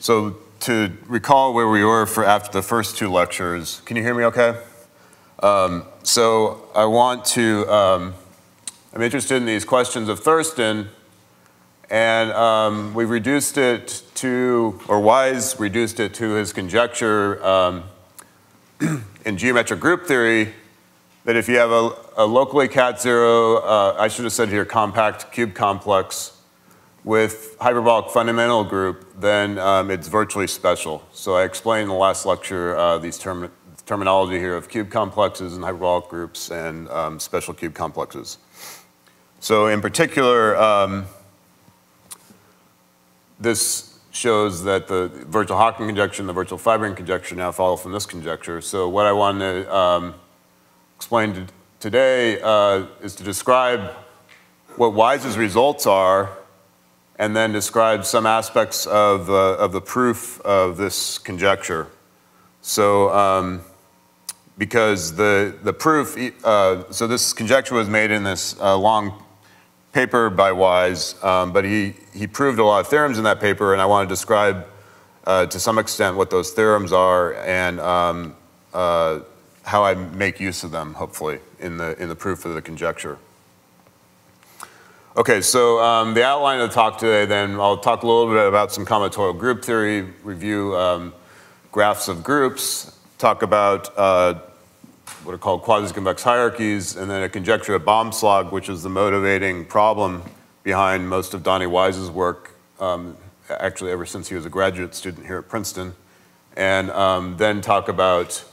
So to recall where we were for after the first two lectures, can you hear me okay? So I want to, I'm interested in these questions of Thurston, and we've reduced it to, or Wise reduced it to his conjecture in geometric group theory that if you have a locally cat zero, I should have said here compact cube complex with hyperbolic fundamental group, then it's virtually special. So I explained in the last lecture these terminology here of cube complexes and hyperbolic groups and special cube complexes. So in particular, this shows that the virtual Haken conjecture and the virtual fibering conjecture now follow from this conjecture. So what I want to explain today is to describe what Wise's results are and then describe some aspects of the proof of this conjecture. So because the proof, so this conjecture was made in this long paper by Wise, but he proved a lot of theorems in that paper, and I want to describe to some extent what those theorems are and how I make use of them, hopefully, in the proof of the conjecture. Okay, so the outline of the talk today, then I'll talk a little bit about some combinatorial group theory, review graphs of groups, talk about what are called quasi-convex hierarchies, and then a conjecture of Baumschlag, which is the motivating problem behind most of Donnie Wise's work, actually ever since he was a graduate student here at Princeton, and then talk about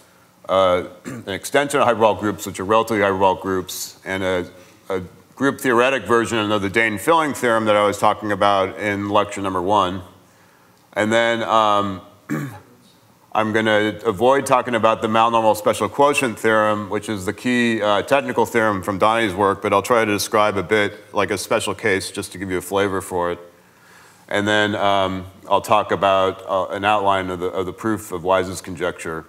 an extension of hyperbolic groups, which are relatively hyperbolic groups, and a group theoretic version of the Dehn filling theorem that I was talking about in lecture number 1. And then I'm going to avoid talking about the Malnormal special quotient theorem, which is the key technical theorem from Donnie's work, but I'll try to describe a bit like a special case just to give you a flavor for it. And then I'll talk about an outline of the proof of Wise's conjecture.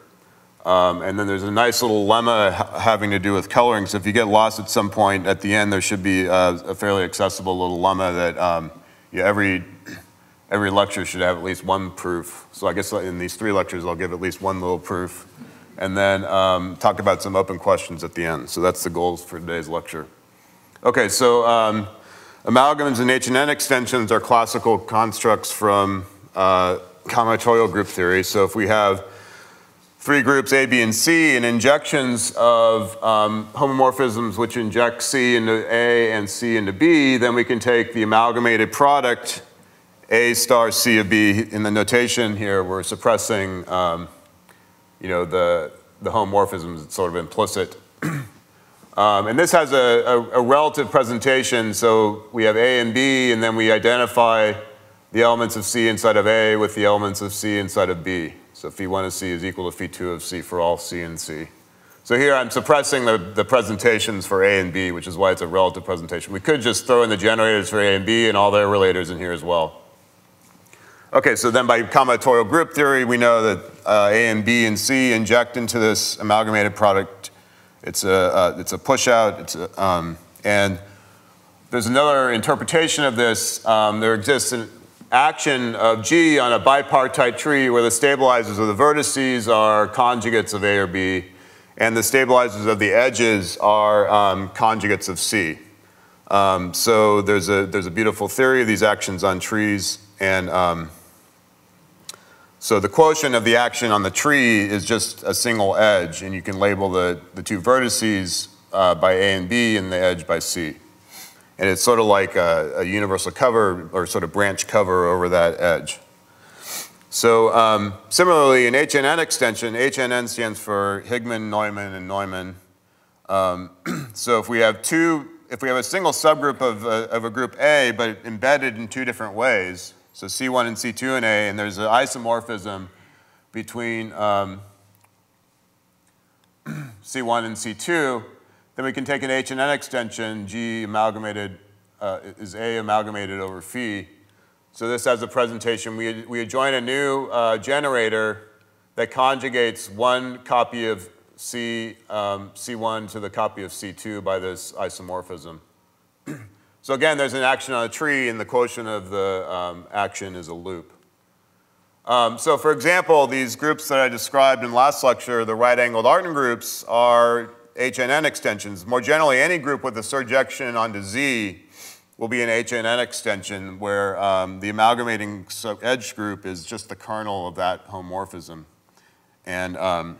And then there's a nice little lemma having to do with coloring. So if you get lost at some point at the end, there should be a fairly accessible little lemma that every lecture should have at least one proof. So I guess in these 3 lectures, I'll give at least one little proof. And then talk about some open questions at the end. So that's the goals for today's lecture. Okay, so amalgams and H&N extensions are classical constructs from combinatorial group theory. So if we have 3 groups A, B, and C, and injections of homomorphisms which inject C into A and C into B, then we can take the amalgamated product A star C of B. In the notation here, we're suppressing the homomorphisms. It's sort of implicit. And this has a relative presentation. So we have A and B, and then we identify the elements of C inside of A with the elements of C inside of B. So phi1 of C is equal to phi2 of C for all C and C. So here I'm suppressing the presentations for A and B, which is why it's a relative presentation. We could just throw in the generators for A and B and all their relators in here as well. Okay, so then by combinatorial group theory, we know that A and B and C inject into this amalgamated product. It's a push out. And there's another interpretation of this. There exists an action of G on a bipartite tree where the stabilizers of the vertices are conjugates of A or B, and the stabilizers of the edges are conjugates of C. So there's a beautiful theory of these actions on trees, and so the quotient of the action on the tree is just a single edge, and you can label the 2 vertices by A and B and the edge by C. And it's sort of like a universal cover or sort of branch cover over that edge. So similarly, in H&N extension, H&N stands for Higman, Neumann, and Neumann. So if we have a single subgroup of a group A, but embedded in 2 different ways, so C1 and C2 and A, and there's an isomorphism between C1 and C2, then we can take an H&N extension, G amalgamated is A amalgamated over phi. So this has a presentation. We adjoin a new generator that conjugates one copy of C1 to the copy of C2 by this isomorphism. So again, there's an action on a tree, and the quotient of the action is a loop. So for example, these groups that I described in last lecture, the right-angled Artin groups, are HNN extensions. More generally, any group with a surjection onto Z will be an HNN extension where the amalgamating edge group is just the kernel of that homomorphism. And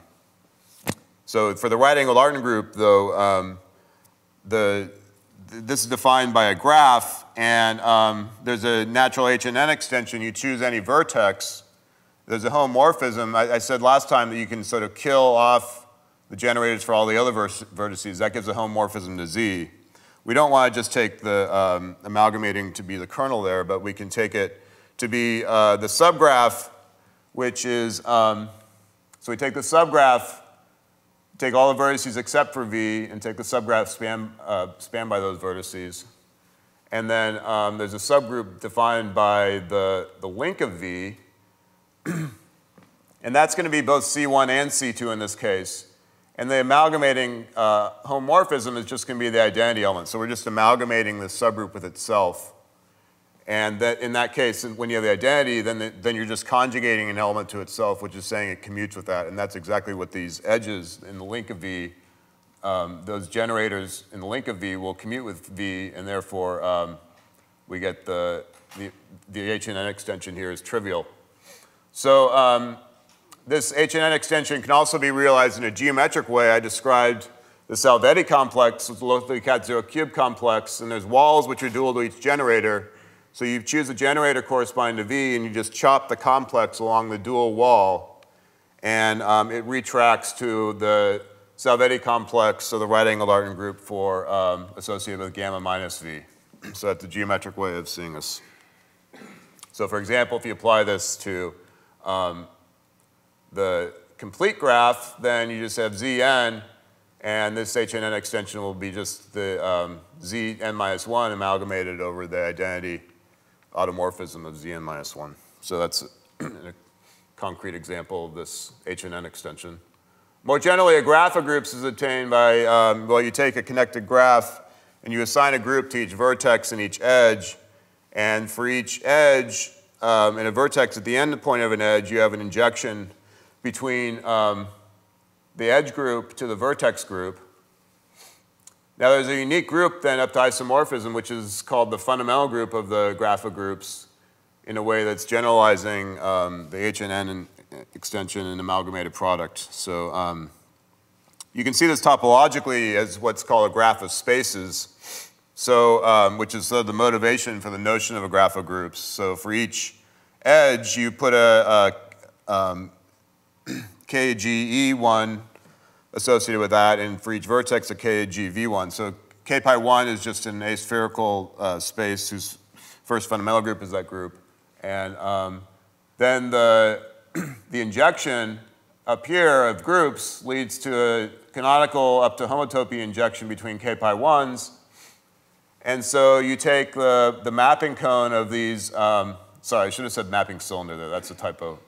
so for the right-angled Artin group, though, this is defined by a graph, and there's a natural HNN extension. You choose any vertex. There's a homomorphism. I said last time that you can sort of kill off the generators for all the other vertices. That gives a homomorphism to Z. We don't want to just take the amalgamating to be the kernel there, but we can take it to be the subgraph, which is, so we take the subgraph, take all the vertices except for V, and take the subgraph spanned by those vertices. And then there's a subgroup defined by the link of V, and that's going to be both C1 and C2 in this case. And the amalgamating homomorphism is just going to be the identity element. So we're just amalgamating the subgroup with itself. And that, in that case, when you have the identity, then you're just conjugating an element to itself, which is saying it commutes with that. And that's exactly what these edges in the link of V, those generators in the link of V will commute with V, and therefore we get the HNN extension here is trivial. So this HNN extension can also be realized in a geometric way. I described the Salvetti complex with the locally cat zero cube complex, and there's walls which are dual to each generator. So you choose a generator corresponding to V, and you just chop the complex along the dual wall, and it retracts to the Salvetti complex, so the right-angled Artin group for associated with gamma minus V. So that's a geometric way of seeing this. So for example, if you apply this to the complete graph, then you just have Zn, and this HNN extension will be just the Zn minus 1 amalgamated over the identity automorphism of Zn minus 1. So that's a concrete example of this HNN extension. More generally, a graph of groups is obtained by, well, you take a connected graph and you assign a group to each vertex and each edge. And for each edge and a vertex at the end point of an edge, you have an injection between the edge group to the vertex group. Now there's a unique group then up to isomorphism, which is called the fundamental group of the graph of groups in a way that's generalizing the HNN extension and amalgamated product. So you can see this topologically as what's called a graph of spaces, so, which is the motivation for the notion of a graph of groups. So for each edge, you put a KGE1 associated with that, and for each vertex, a KGV1. So K pi 1 is just an aspherical space whose first fundamental group is that group. And then the injection up here of groups leads to a canonical up to homotopy injection between K pi 1s. And so you take the mapping cone of these, sorry, I should have said mapping cylinder there, that's a typo.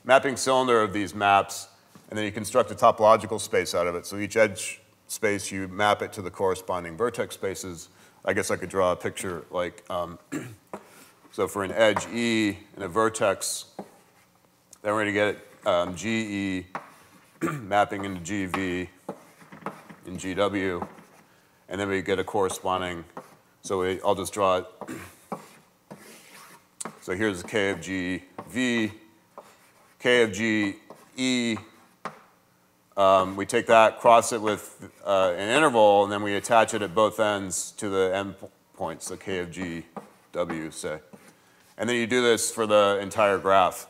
Mapping cylinder of these maps, and then you construct a topological space out of it. So each edge space, you map it to the corresponding vertex spaces. I guess I could draw a picture like, so for an edge E and a vertex, then we're going to get GE mapping into GV in GW, and then we get a corresponding, so I'll just draw it. So here's K of GV, K of GE. We take that, cross it with an interval, and then we attach it at both ends to the end points, so K of GW, say. And then you do this for the entire graph.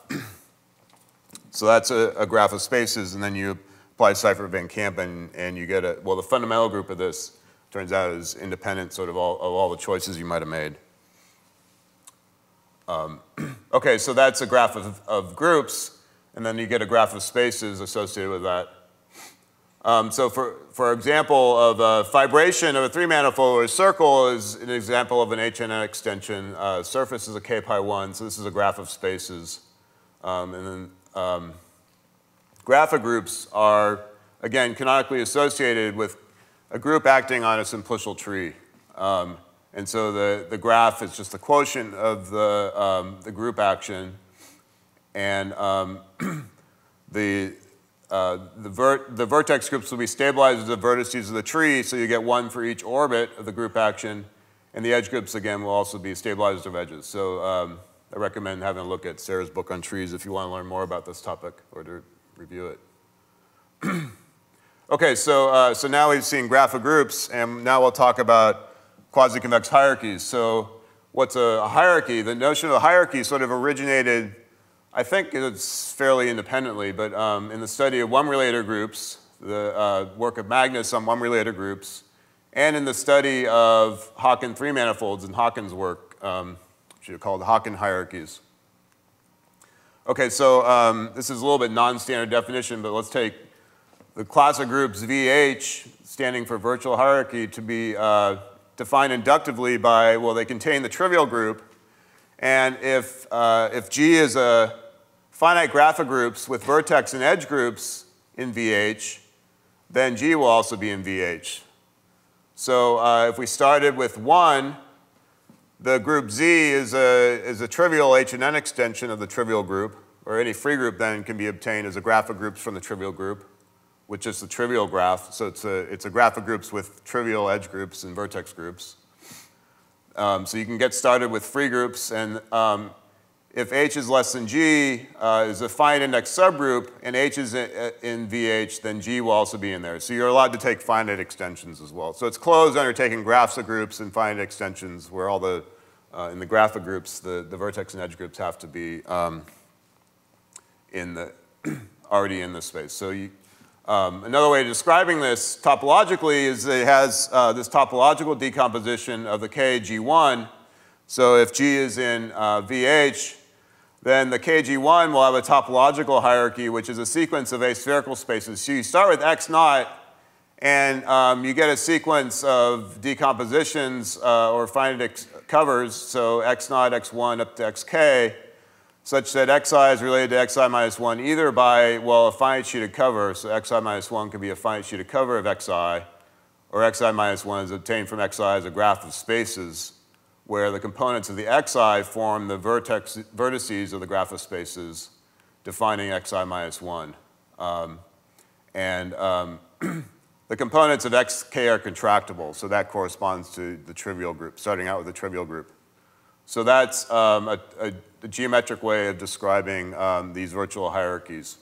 So that's a graph of spaces, and then you apply Seifert-Van Kampen, and you get well, the fundamental group of this turns out is independent sort of all the choices you might have made. Okay, so that's a graph of groups, and then you get a graph of spaces associated with that. So for example of a fibration of a three-manifold or a circle is an example of an HNN extension. Surface is a K pi 1, so this is a graph of spaces. And then graph of groups are, again, canonically associated with a group acting on a simplicial tree. And so the graph is just the quotient of the group action. And the vertex groups will be stabilized as the vertices of the tree, so you get one for each orbit of the group action. And the edge groups, again, will also be stabilizers of edges. So I recommend having a look at Sarah's book on trees if you want to learn more about this topic or to review it. Okay, so now we've seen graph of groups, and now we'll talk about quasi-convex hierarchies. So what's a hierarchy? The notion of a hierarchy sort of originated, I think it's fairly independently, but in the study of one-related groups, the work of Magnus on one-related groups, and in the study of Haken three-manifolds and Haken's work, which are called Haken hierarchies. Okay, so this is a little bit non-standard definition, but let's take the class of groups VH, standing for virtual hierarchy, to be defined inductively by, well, they contain the trivial group. And if G is a finite graph of groups with vertex and edge groups in VH, then G will also be in VH. So if we started with 1, the group Z is a trivial H and N extension of the trivial group, or any free group then can be obtained as a graph of groups from the trivial group, which is the trivial graph. So it's a graph of groups with trivial edge groups and vertex groups. So you can get started with free groups, and if H is less than G is a finite index subgroup, and H is in VH, then G will also be in there. So you're allowed to take finite extensions as well. So it's closed under taking graphs of groups and finite extensions, where all the, in the graph of groups, the vertex and edge groups have to be already in this space. So another way of describing this topologically is that it has this topological decomposition of the KG1. So if G is in VH, then the KG1 will have a topological hierarchy, which is a sequence of aspherical spaces. So you start with X naught, and you get a sequence of decompositions or finite covers, so X naught, X1 up to Xk, such that Xi is related to Xi minus 1 either by, well, a finite sheeted cover, so Xi minus 1 can be a finite sheeted cover of Xi, or Xi minus 1 is obtained from Xi as a graph of spaces, where the components of the Xi form the vertices of the graph of spaces, defining Xi minus 1. The components of Xk are contractible, so that corresponds to the trivial group, starting out with the trivial group. So that's a geometric way of describing these virtual hierarchies.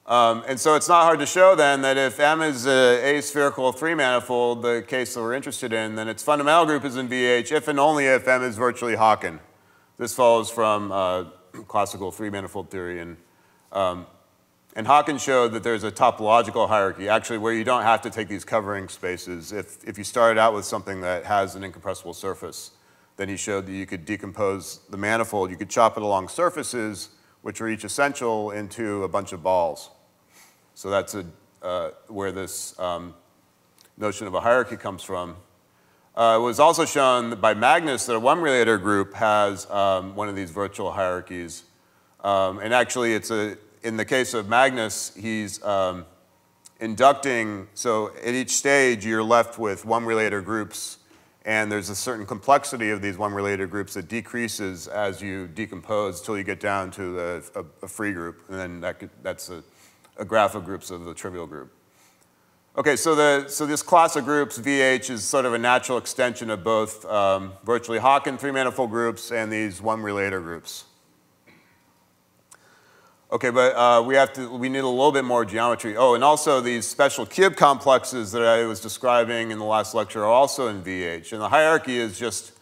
And so it's not hard to show then that if M is an aspherical three-manifold, the case that we're interested in, then its fundamental group is in VH if and only if M is virtually Haken. This follows from classical three-manifold theory. And Haken showed that there's a topological hierarchy, actually, where you don't have to take these covering spaces. If you started out with something that has an incompressible surface, then he showed that you could decompose the manifold. You could chop it along surfaces, which are each essential, into a bunch of balls. So that's where this notion of a hierarchy comes from. It was also shown by Magnus that a one-relator group has one of these virtual hierarchies. And actually, in the case of Magnus, he's inducting, so at each stage, you're left with one-relator groups, and there's a certain complexity of these one-relator groups that decreases as you decompose until you get down to a free group, and then that's a graph of groups of the trivial group. Okay, so this class of groups, VH, is sort of a natural extension of both virtually Haken three-manifold groups and these one-relator groups. Okay, but we need a little bit more geometry. Oh, and also these special cube complexes that I was describing in the last lecture are also in VH. And the hierarchy is just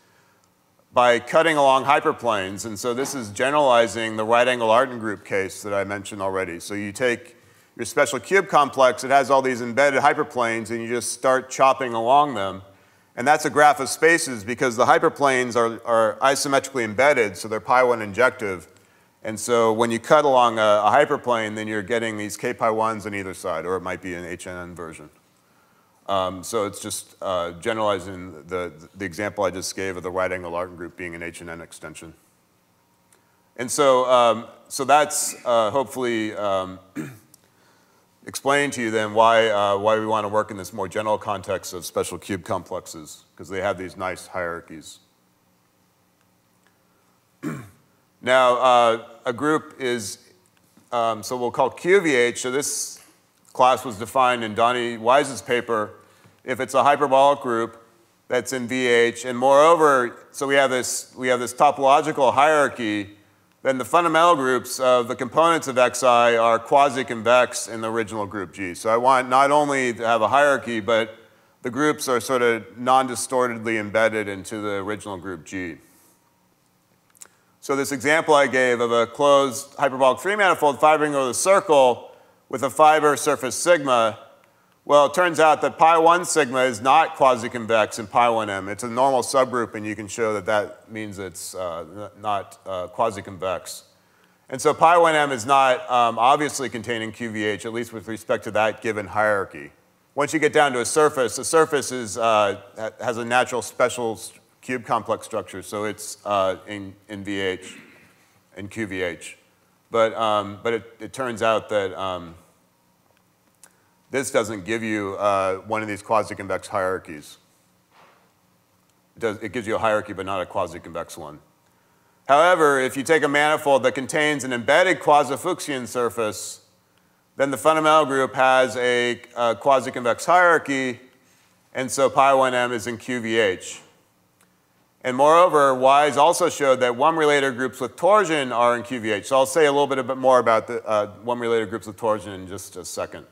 by cutting along hyperplanes. And so this is generalizing the right-angle Artin group case that I mentioned already. So you take your special cube complex, it has all these embedded hyperplanes, and you just start chopping along them. And that's a graph of spaces because the hyperplanes are isometrically embedded, so they're pi1 injective. And so when you cut along a hyperplane, then you're getting these k-pi1s on either side, or it might be an HNN version. So it's just generalizing the example I just gave of the right-angle Artin group being an HNN extension. And so, so that's hopefully explaining to you then why we want to work in this more general context of special cube complexes, because they have these nice hierarchies. Now, a group is, so we'll call QVH, so this class was defined in Donnie Wise's paper, if it's a hyperbolic group that's in VH, and moreover, so we have this topological hierarchy, then the fundamental groups of the components of Xi are quasi-convex in the original group G. So I want not only to have a hierarchy, but the groups are sort of non-distortedly embedded into the original group G. So this example I gave of a closed hyperbolic three-manifold fibering over the circle with a fiber surface sigma, well, it turns out that pi 1 sigma is not quasi-convex in pi 1m. It's a normal subgroup, and you can show that that means it's not quasi-convex. And so pi 1m is not obviously containing QVH, at least with respect to that given hierarchy. Once you get down to a surface, the surface is, has a natural special cube complex structure, so it's in VH and QVH. But it turns out that this doesn't give you one of these quasi-convex hierarchies. It gives you a hierarchy, but not a quasi-convex one. However, if you take a manifold that contains an embedded quasi-Fuchsian surface, then the fundamental group has a quasi-convex hierarchy, and so pi 1m is in QVH. And moreover, Wise also showed that one-related groups with torsion are in QVH. So I'll say a little bit more about the one-related groups with torsion in just a second.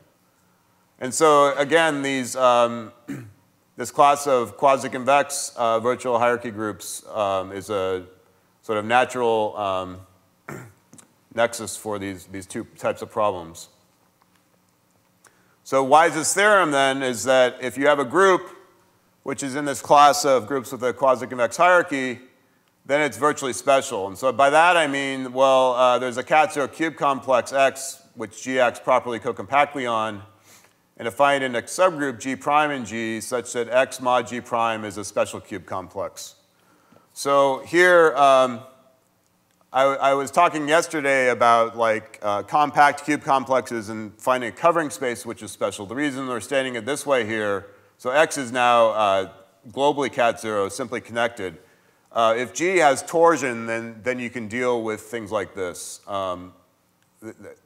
And so again, these, this class of quasi-convex virtual hierarchy groups is a sort of natural nexus for these two types of problems. So Wise's theorem then is that if you have a group which is in this class of groups with a quasi-convex hierarchy, then it's virtually special. And so by that I mean, well, there's a cat-zero cube complex X, which G acts properly co-compactly on, and a finite index subgroup G prime in G such that X mod G prime is a special cube complex. So here, I was talking yesterday about like compact cube complexes and finding a covering space which is special. The reason we're stating it this way here, so X is now globally cat-zero, simply connected. If G has torsion, then you can deal with things like this.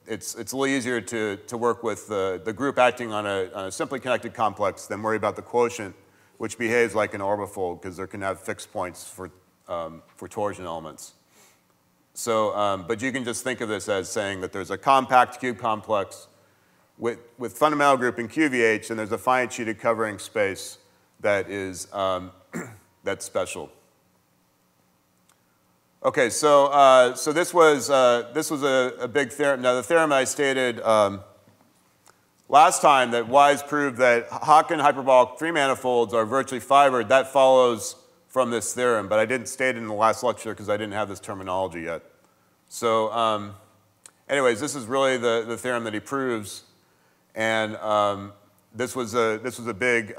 It's a little easier to work with the group acting on a simply connected complex than worry about the quotient, which behaves like an orbifold because there can have fixed points for torsion elements. So, but you can just think of this as saying that there's a compact cube complex with fundamental group in QVH, and there's a finite sheeted covering space that is that's special. Okay, so this was a big theorem. Now the theorem I stated last time that Wise proved that Haken hyperbolic three manifolds are virtually fibered. That follows from this theorem, but I didn't state it in the last lecture because I didn't have this terminology yet. So, anyways, this is really the theorem that he proves, and this was a big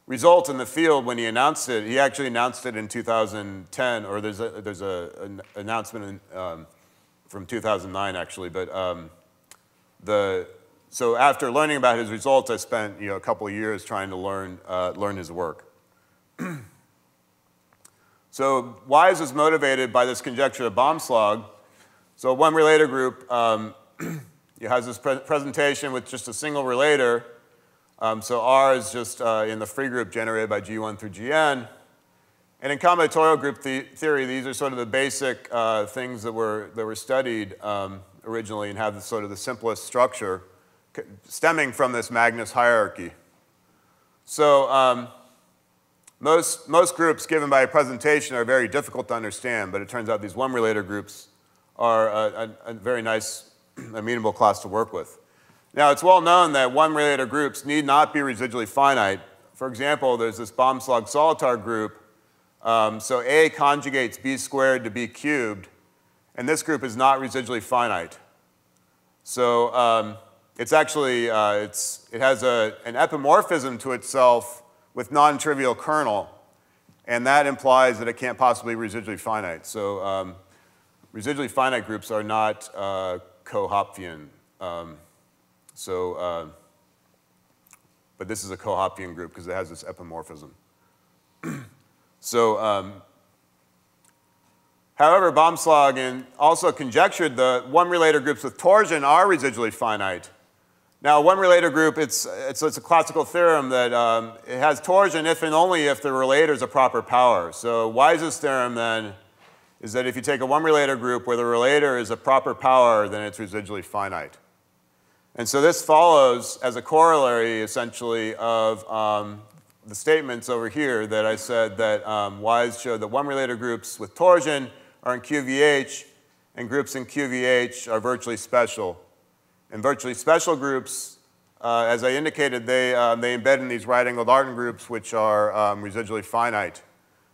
result in the field when he announced it. He actually announced it in 2010, or there's an announcement from 2009 actually. But so after learning about his results, I spent a couple of years trying to learn his work. So Wise was motivated by this conjecture of Baumslag. So one relator group has this presentation with just a single relator. So R is just in the free group generated by G1 through Gn. And in combinatorial group theory, these are sort of the basic things that were studied originally and have sort of the simplest structure stemming from this Magnus hierarchy. So most groups given by a presentation are very difficult to understand, but it turns out these one relator groups are a very nice, amenable class to work with. Now, it's well known that one-relator groups need not be residually finite. For example, there's this Baumslag-Solitar group. So A conjugates B squared to B cubed, and this group is not residually finite. So it's actually, it has an epimorphism to itself with non-trivial kernel, and that implies that it can't possibly be residually finite. So residually finite groups are not co-Hopfian. But this is a co-Hopfian group because it has this epimorphism. So, However, Baumschlag also conjectured the one-relator groups with torsion are residually finite. Now, one-relator group, it's a classical theorem that it has torsion if and only if the relator is a proper power. So Wise's theorem, then, is that if you take a one-relator group where the relator is a proper power, then it's residually finite. And so this follows as a corollary, essentially, of the statements over here that I said that Wise showed that one-relator groups with torsion are in QVH, and groups in QVH are virtually special. And virtually special groups, as I indicated, they embed in these right-angled Artin groups, which are residually finite.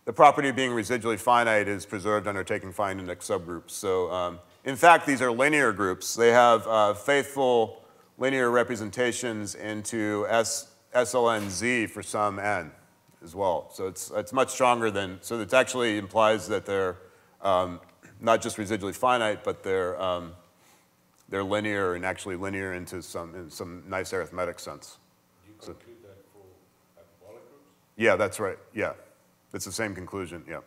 The property of being residually finite is preserved under taking finite index subgroups. So in fact, these are linear groups. They have faithful linear representations into SLN Z for some n as well. So it's much stronger than, so it actually implies that they're not just residually finite, but they're linear and actually linear into some nice arithmetic sense. Do you conclude that for hyperbolic groups? Yeah, that's right, yeah. It's the same conclusion, yeah.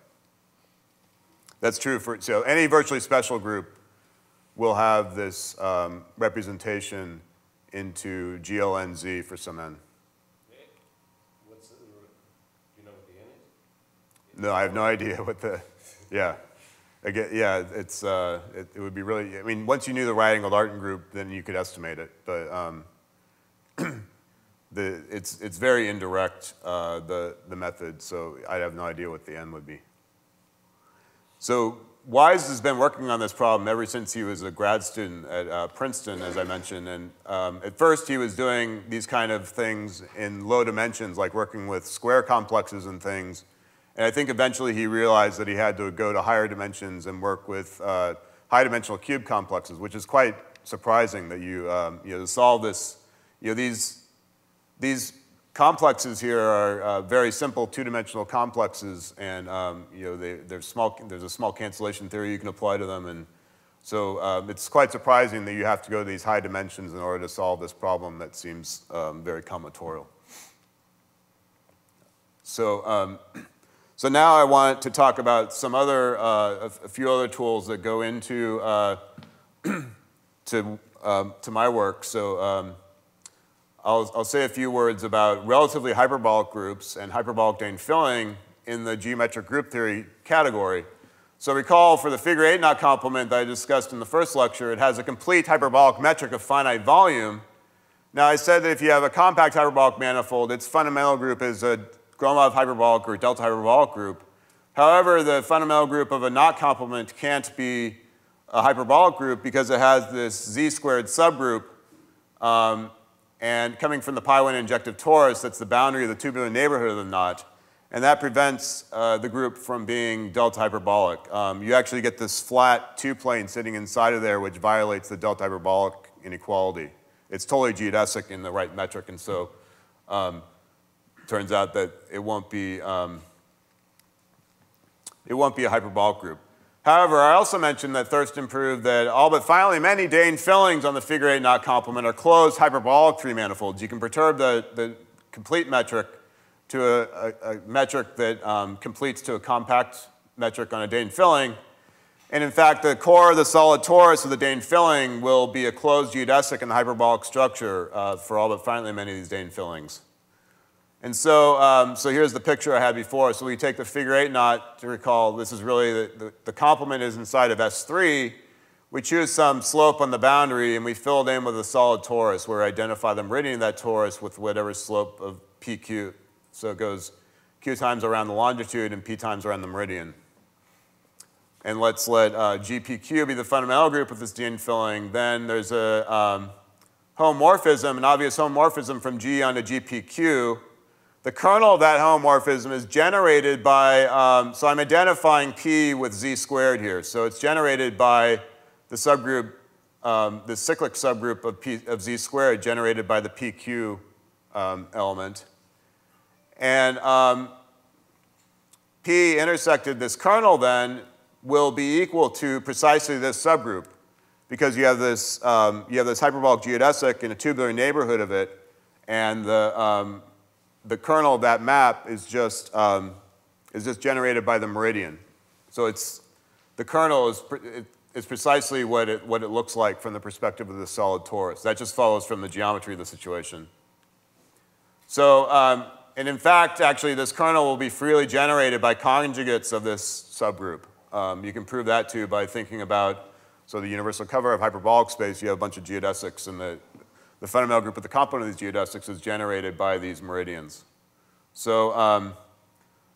That's true for, so any virtually special group will have this representation into GLNZ for some n. Do you know what the n is? No, I have no idea what the, yeah. Again, yeah, it would be really, I mean, once you knew the right-angled Artin group, then you could estimate it. But it's very indirect, the method, so I have no idea what the n would be. So Wise has been working on this problem ever since he was a grad student at Princeton, as I mentioned. And at first, he was doing these kind of things in low dimensions, like working with square complexes and things. And I think eventually he realized that he had to go to higher dimensions and work with high-dimensional cube complexes, which is quite surprising that you to solve this. These complexes here are very simple two-dimensional complexes, and there's a small cancellation theory you can apply to them, and so it's quite surprising that you have to go to these high dimensions in order to solve this problem that seems very combinatorial. So now I want to talk about some other, a few other tools that go into to my work. So I'll say a few words about relatively hyperbolic groups and hyperbolic Dehn filling in the geometric group theory category. So recall for the figure 8 knot complement that I discussed in the first lecture, it has a complete hyperbolic metric of finite volume. Now I said that if you have a compact hyperbolic manifold, its fundamental group is a Gromov hyperbolic or delta hyperbolic group. However, the fundamental group of a knot complement can't be a hyperbolic group because it has this z-squared subgroup. And coming from the pi1 injective torus, that's the boundary of the tubular neighborhood of the knot. And that prevents the group from being delta hyperbolic. You actually get this flat two-plane sitting inside of there, which violates the delta hyperbolic inequality. It's totally geodesic in the right metric, and so turns out that it won't be a hyperbolic group. However, I also mentioned that Thurston proved that all but finally many Dehn fillings on the figure 8 knot complement are closed hyperbolic three manifolds. You can perturb the complete metric to a metric that completes to a compact metric on a Dehn filling. And in fact, the core of the solid torus of the Dehn filling will be a closed geodesic and hyperbolic structure for all but finally many of these Dehn fillings. And so, so here's the picture I had before. So we take the figure 8 knot to recall this is really the complement is inside of S3. We choose some slope on the boundary and we fill it in with a solid torus where we identify the meridian of that torus with whatever slope of PQ. So it goes Q times around the longitude and P times around the meridian. And let's let GPQ be the fundamental group of this Dehn filling. Then there's a homomorphism, an obvious homomorphism from G onto GPQ. The kernel of that homomorphism is generated by, so I'm identifying P with Z squared here. So it's generated by the subgroup, the cyclic subgroup of Z squared generated by the PQ element. And P intersected this kernel then will be equal to precisely this subgroup because you have this hyperbolic geodesic in a tubular neighborhood of it, and the kernel of that map is just generated by the meridian. So it's the kernel is precisely what it looks like from the perspective of the solid torus. That just follows from the geometry of the situation. So, and in fact, actually, this kernel will be freely generated by conjugates of this subgroup. You can prove that too by thinking about, so the universal cover of hyperbolic space, you have a bunch of geodesics, and the fundamental group of the complement of these geodesics is generated by these meridians. So,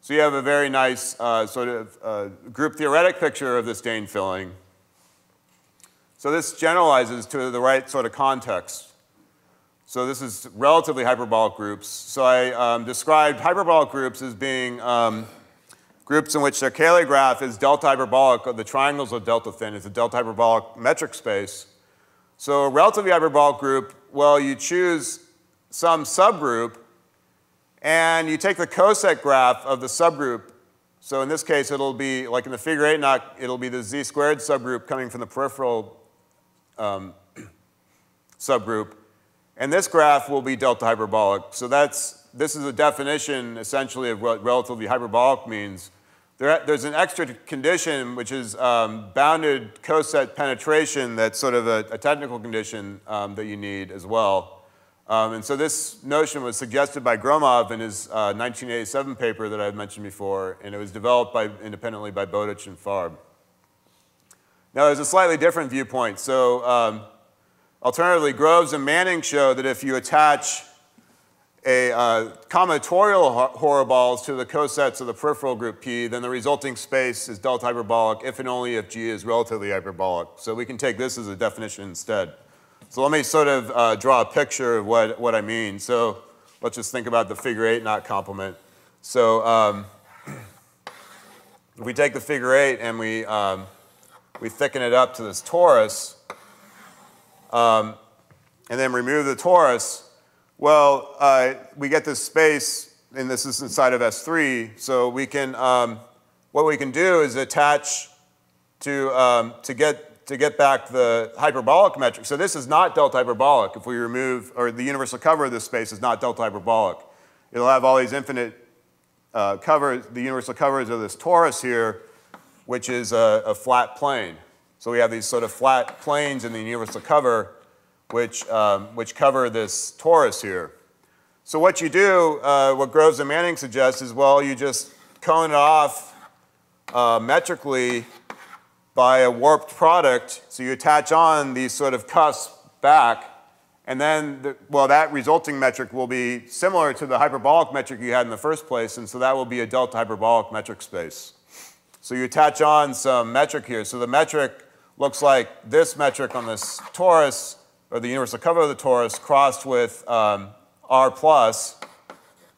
so you have a very nice sort of group theoretic picture of this Dehn filling. So this generalizes to the right sort of context. So this is relatively hyperbolic groups. So I described hyperbolic groups as being groups in which their Cayley graph is delta hyperbolic, or the triangles are delta thin. It's a delta hyperbolic metric space. So a relatively hyperbolic group, well, you choose some subgroup, and you take the coset graph of the subgroup. So in this case, it'll be, like in the figure 8 knot, it'll be the z-squared subgroup coming from the peripheral subgroup. And this graph will be delta hyperbolic. So this is a definition, essentially, of what relatively hyperbolic means. There's an extra condition, which is bounded coset penetration. That's sort of a technical condition that you need as well. And so this notion was suggested by Gromov in his 1987 paper that I had mentioned before, and it was developed independently by Bowditch and Farb. Now, there's a slightly different viewpoint. So alternatively, Groves and Manning show that if you attach a combinatorial horoballs to the cosets of the peripheral group P, then the resulting space is delta hyperbolic if and only if G is relatively hyperbolic. So we can take this as a definition instead. So let me sort of draw a picture of what I mean. So let's just think about the figure 8 knot complement. So if we take the figure 8 and we thicken it up to this torus, and then remove the torus, well, we get this space, and this is inside of S3. So we can, what we can do is attach to get back the hyperbolic metric. So this is not delta hyperbolic. If we remove, or the universal cover of this space is not delta hyperbolic. It'll have all these infinite covers, the universal covers of this torus here, which is a flat plane. So we have these sort of flat planes in the universal cover, which cover this torus here. So what you do, what Groves and Manning suggests is, well, you just cone it off metrically by a warped product. So you attach on these sort of cusps back, and then, well, that resulting metric will be similar to the hyperbolic metric you had in the first place, and so that will be a delta hyperbolic metric space. So you attach on some metric here. So the metric looks like this metric on this torus, or the universal cover of the torus, crossed with R plus.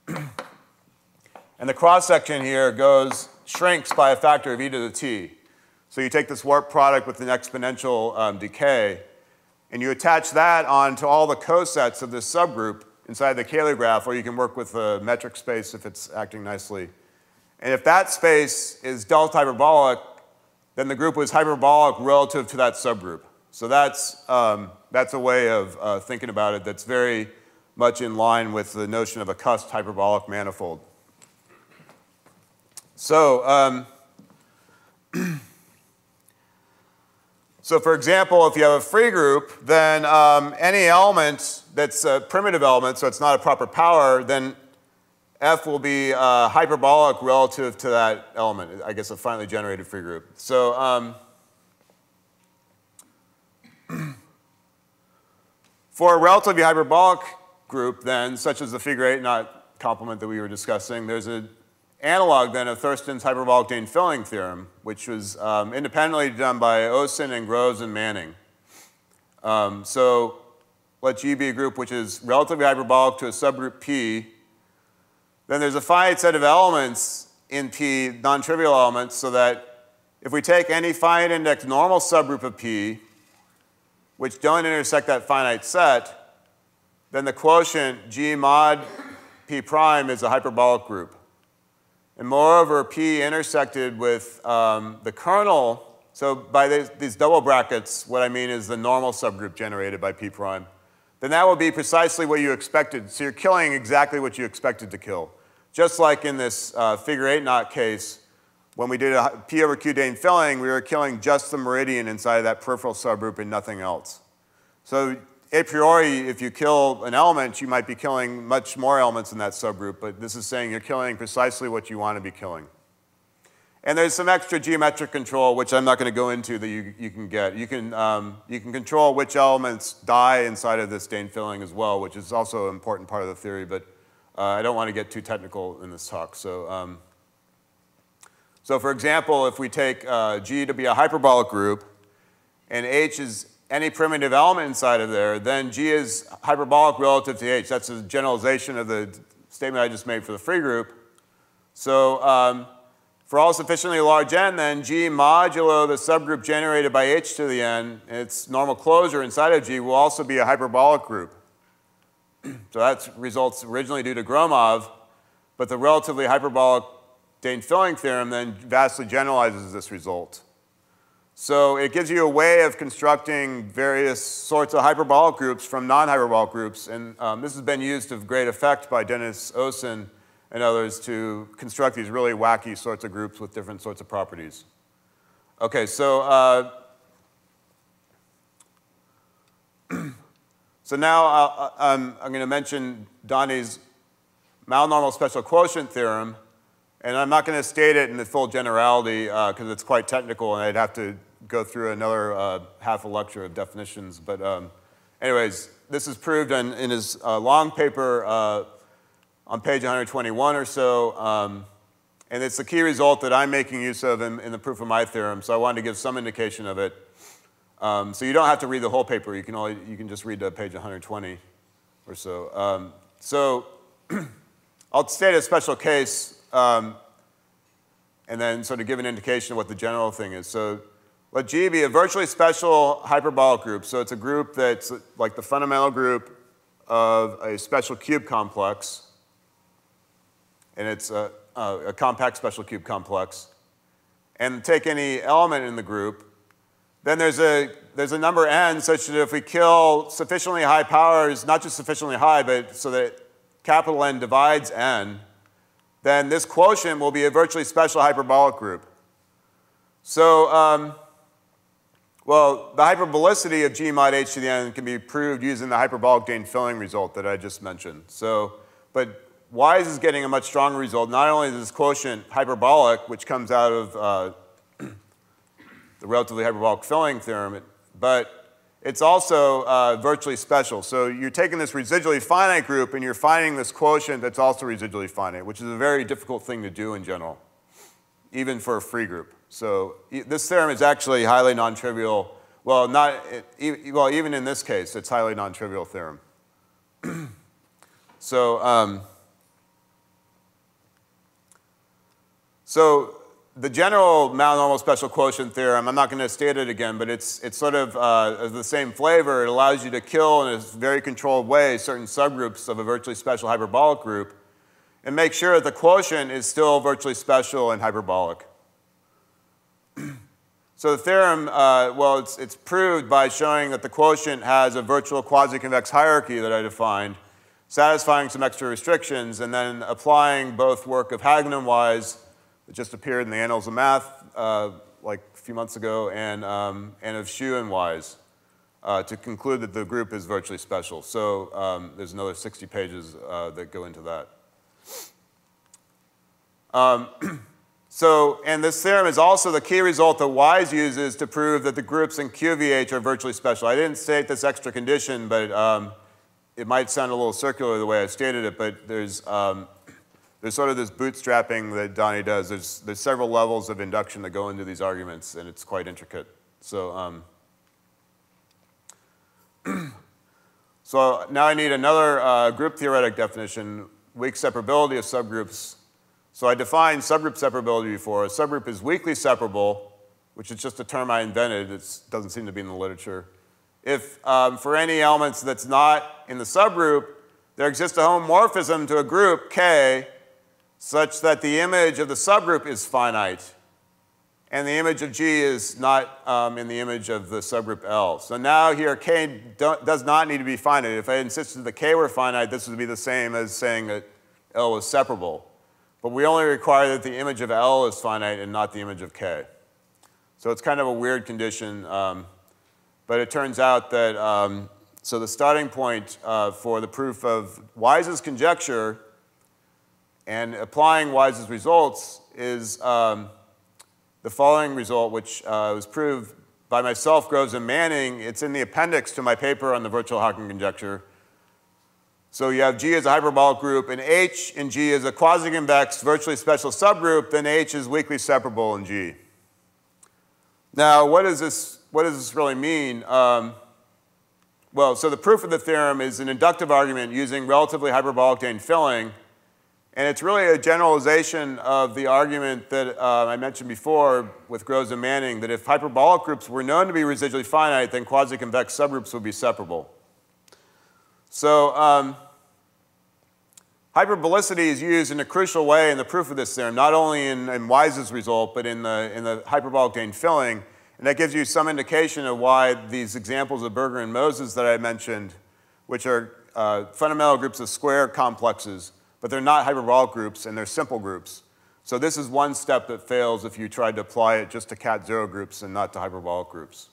And the cross-section here shrinks by a factor of e to the t. So you take this warp product with an exponential decay, and you attach that onto all the cosets of this subgroup inside the Cayley graph, or you can work with a metric space if it's acting nicely. And if that space is delta hyperbolic, then the group was hyperbolic relative to that subgroup. So that's a way of thinking about it that's very much in line with the notion of a cusped hyperbolic manifold. So, so for example, if you have a free group, then any element that's a primitive element, so it's not a proper power, then F will be hyperbolic relative to that element, I guess a finely generated free group. So for a relatively hyperbolic group, then, such as the figure 8 knot complement that we were discussing, there's an analog then of Thurston's hyperbolic Dehn filling theorem, which was independently done by Osen and Groves and Manning. So let G be a group which is relatively hyperbolic to a subgroup P. Then there's a finite set of elements in P, non-trivial elements, so that if we take any finite index normal subgroup of P, which don't intersect that finite set, then the quotient G mod P prime is a hyperbolic group. And moreover, P intersected with the kernel, so by these double brackets, what I mean is the normal subgroup generated by P prime, then that will be precisely what you expected. So you're killing exactly what you expected to kill. Just like in this figure 8 knot case, when we did a P over Q Dehn filling, we were killing just the meridian inside of that peripheral subgroup and nothing else. So a priori, if you kill an element, you might be killing much more elements in that subgroup, but this is saying you're killing precisely what you want to be killing. And there's some extra geometric control, which I'm not going to go into, that you can get. You can control which elements die inside of this Dehn filling as well, which is also an important part of the theory, but I don't want to get too technical in this talk. So for example, if we take G to be a hyperbolic group, and H is any primitive element inside of there, then G is hyperbolic relative to H. That's a generalization of the statement I just made for the free group. So for all sufficiently large n, then G modulo the subgroup generated by H to the n, its normal closure inside of G will also be a hyperbolic group. So that's results originally due to Gromov, but the relatively hyperbolic Dehn filling theorem then vastly generalizes this result. So it gives you a way of constructing various sorts of hyperbolic groups from non-hyperbolic groups, and this has been used to great effect by Dennis Osen and others to construct these really wacky sorts of groups with different sorts of properties. Okay, so so now I'm going to mention Donny's Malnormal special quotient theorem, and I'm not going to state it in the full generality because it's quite technical, and I'd have to go through another half a lecture of definitions. But anyways, this is proved in his long paper on page 121 or so, and it's the key result that I'm making use of in the proof of my theorem, so I wanted to give some indication of it. So you don't have to read the whole paper, you can just read page 120 or so. So I'll state a special case and then sort of give an indication of what the general thing is. So let G be a virtually special hyperbolic group. So it's a group that's like the fundamental group of a special cube complex, and it's a compact special cube complex. And take any element in the group. Then there's a number n such that if we kill sufficiently high powers, not just sufficiently high, but so that capital N divides n, then this quotient will be a virtually special hyperbolic group. So, well, the hyperbolicity of G mod H to the n can be proved using the hyperbolic Dehn filling result that I just mentioned. So, but Wise is getting a much stronger result. Not only is this quotient hyperbolic, which comes out of the relatively hyperbolic filling theorem, but it's also virtually special. So you're taking this residually finite group and you're finding this quotient that's also residually finite, which is a very difficult thing to do in general, even for a free group. So this theorem is actually highly non-trivial. Well, well, even in this case, it's highly non-trivial theorem. So the general Malnormal special quotient theorem, I'm not going to state it again, but it's sort of the same flavor. It allows you to kill in a very controlled way certain subgroups of a virtually special hyperbolic group and make sure that the quotient is still virtually special and hyperbolic. So the theorem, well, it's proved by showing that the quotient has a virtual quasi-convex hierarchy that I defined, satisfying some extra restrictions, and then applying both work of Haken and Wise, that just appeared in the Annals of Math like a few months ago, and of Shu and Wise to conclude that the group is virtually special. So there's another 60 pages that go into that. And this theorem is also the key result that Wise uses to prove that the groups in QVH are virtually special. I didn't state this extra condition, but it might sound a little circular the way I stated it, but there's sort of this bootstrapping that Donny does. There's several levels of induction that go into these arguments, and it's quite intricate. So, so now I need another group theoretic definition, weak separability of subgroups. So I defined subgroup separability before. A subgroup is weakly separable, which is just a term I invented. It doesn't seem to be in the literature. If for any elements that's not in the subgroup, there exists a homomorphism to a group, K, such that the image of the subgroup is finite, and the image of G is not in the image of the subgroup L. So now here, K does not need to be finite. If I insisted that K were finite, this would be the same as saying that L was separable. but we only require that the image of L is finite and not the image of K. So it's kind of a weird condition, but it turns out that, so the starting point for the proof of Wise's conjecture and applying Wise's results is the following result, which was proved by myself, Groves, and Manning. It's in the appendix to my paper on the virtual Haken conjecture. So you have G as a hyperbolic group, and H in G is a quasi-convex virtually special subgroup, then H is weakly separable in G. Now, what does this really mean? Well, so the proof of the theorem is an inductive argument using relatively hyperbolic Dehn filling, and it's really a generalization of the argument that I mentioned before with Groves and Manning, that if hyperbolic groups were known to be residually finite, then quasi-convex subgroups would be separable. So hyperbolicity is used in a crucial way in the proof of this theorem, not only in Wise's result, but in the hyperbolic Dehn filling. And that gives you some indication of why these examples of Berger and Moses that I mentioned, which are fundamental groups of square complexes, but they're not hyperbolic groups, and they're simple groups. So this is one step that fails if you tried to apply it just to cat zero groups and not to hyperbolic groups.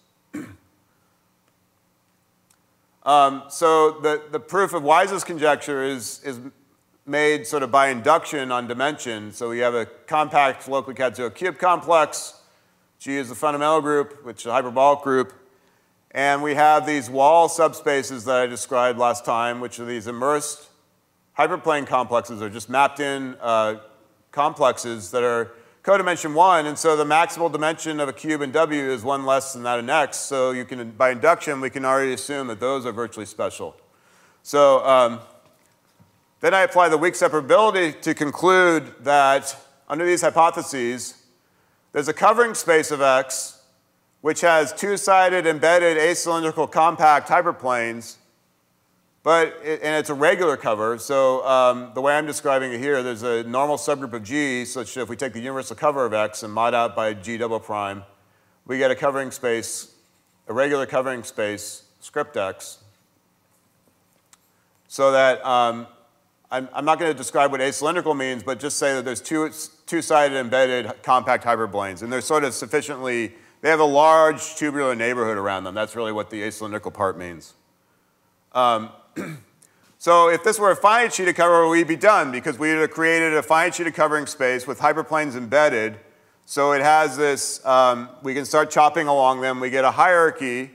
So the proof of Wise's conjecture is made sort of by induction on dimension. So we have a compact locally cat zero cube complex. G is the fundamental group, which is a hyperbolic group. And we have these wall subspaces that I described last time, which are these immersed hyperplane complexes, or just mapped in complexes that are codimension 1. And so the maximal dimension of a cube in W is 1 less than that in X. So you can, by induction, we can already assume that those are virtually special. So then I apply the weak separability to conclude that under these hypotheses, there's a covering space of X which has two-sided embedded acylindrical compact hyperplanes, and it's a regular cover. So the way I'm describing it here, there's a normal subgroup of G such that if we take the universal cover of X and mod out by G double prime, we get a covering space, a regular covering space, script X, so that I'm not going to describe what acylindrical means, but just say that there's two-sided embedded compact hyperplanes, and they're sort of sufficiently, they have a large tubular neighborhood around them. That's really what the acylindrical part means. So if this were a finite sheet of cover, we'd be done, because we would have created a finite sheet of covering space with hyperplanes embedded. So it has this, we can start chopping along them. We get a hierarchy,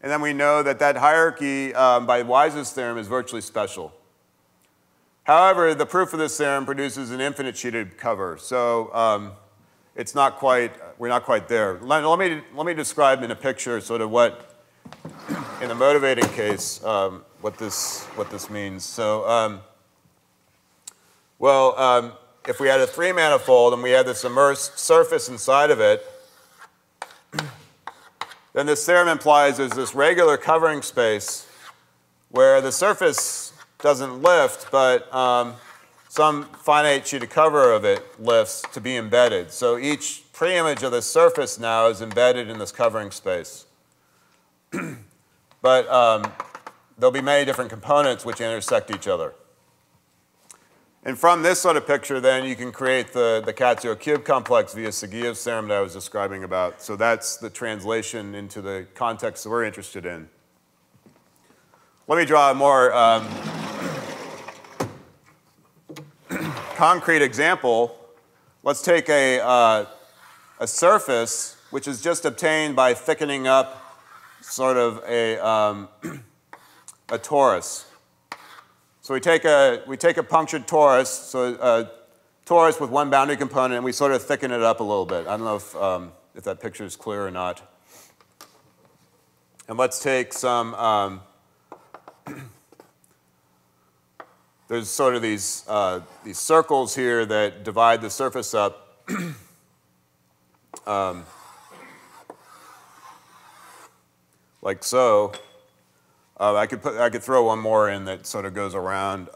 and then we know that that hierarchy by Wise's theorem is virtually special. However, the proof of this theorem produces an infinite sheeted cover. So it's not quite, we're not quite there. Let me describe in a picture sort of what, in the motivating case, what this means. So, if we had a three-manifold and we had this immersed surface inside of it, then this theorem implies there's this regular covering space where the surface doesn't lift, but some finite sheet of cover of it lifts to be embedded. So each preimage of the surface now is embedded in this covering space. But there'll be many different components which intersect each other. And from this sort of picture, then, you can create the cat zero cube complex via Seguilla's theorem that I was describing about. So that's the translation into the context that we're interested in. Let me draw a more concrete example. Let's take a surface which is just obtained by thickening up sort of a torus. So we take a punctured torus, so a torus with one boundary component, and we sort of thicken it up a little bit. I don't know if that picture is clear or not. And let's take some, there's sort of these circles here that divide the surface up. Like so. I could throw one more in that sort of goes around,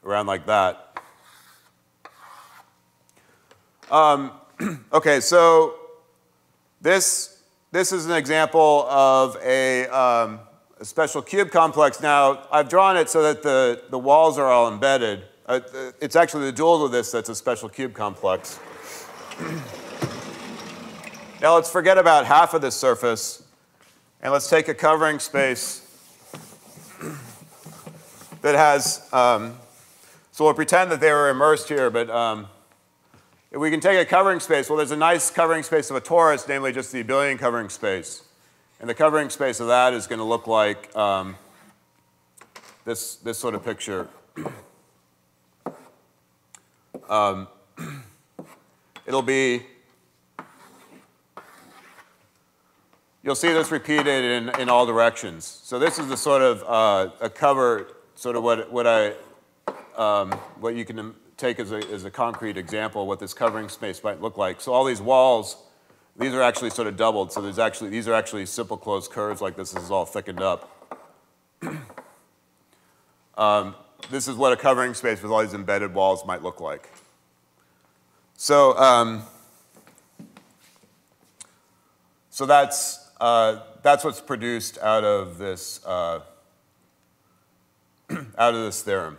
around like that. Okay, so this is an example of a a special cube complex. Now, I've drawn it so that the walls are all embedded. It's actually the dual of this that's a special cube complex. Now, let's forget about half of this surface, and let's take a covering space that has, so we'll pretend that they were immersed here, but if we can take a covering space, well, there's a nice covering space of a torus, namely just the abelian covering space. And the covering space of that is going to look like this sort of picture. It'll be, you'll see this repeated in all directions. So this is the sort of a cover, sort of what you can take as a concrete example of what this covering space might look like. So all these walls, these are actually sort of doubled. So these are actually simple closed curves like this. This is all thickened up. This is what a covering space with all these embedded walls might look like. So, so that's what's produced out of this theorem.